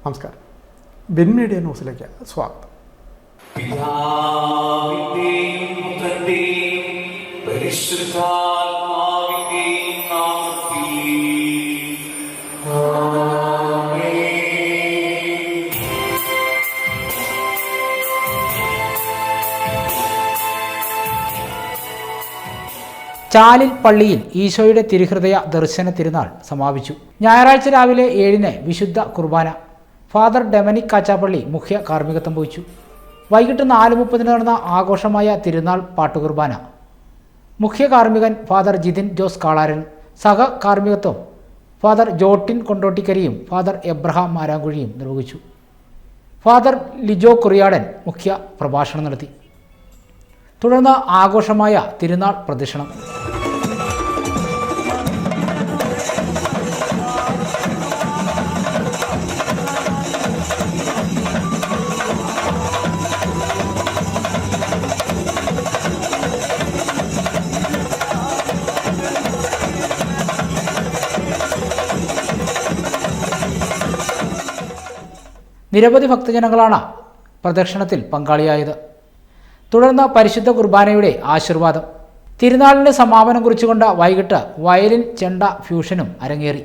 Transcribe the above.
നമസ്കാരം. Bin media ന്യൂസിലേക്ക് സ്വാഗതം. ചാലിൽ പള്ളിയിൽ ഈശോയുടെ തിരുഹൃദയ ദർശന തിരുനാൾ സമാപിച്ചു. ഞായറാഴ്ച രാവിലെ 7-ന് വിശുദ്ധ കുർബാന. ഫാദർ ഡൊമിനിക് കാച്ചാപ്പള്ളി മുഖ്യ കാർമ്മികത്വം വഹിച്ചു. വൈകിട്ട് 4:30 നടന്ന ആഘോഷമായ തിരുനാൾ പാട്ടുകുർബാന മുഖ്യ കാർമ്മികൻ ഫാദർ ജിതിൻ ജോസ് കാളാരൻ, സഹ കാർമ്മികത്വം ഫാദർ ജോട്ടിൻ കൊണ്ടോട്ടിക്കരിയും ഫാദർ എബ്രഹാം മാരാങ്കുഴിയും നിർവഹിച്ചു. ഫാദർ ലിജോ കുറിയാടൻ മുഖ്യ പ്രഭാഷണം നടത്തി. തുടർന്ന് ആഘോഷമായ തിരുനാൾ പ്രദക്ഷിണം. നിരവധി ഭക്തജനങ്ങളാണ് പ്രദക്ഷിണത്തിൽ പങ്കാളിയായത്. തുടർന്ന് പരിശുദ്ധ കുർബാനയുടെ ആശീർവാദം. തിരുനാളിന് സമാപനം കുറിച്ചുകൊണ്ട് വൈകിട്ട് വയലിൻ ചെണ്ട ഫ്യൂഷനും അരങ്ങേറി.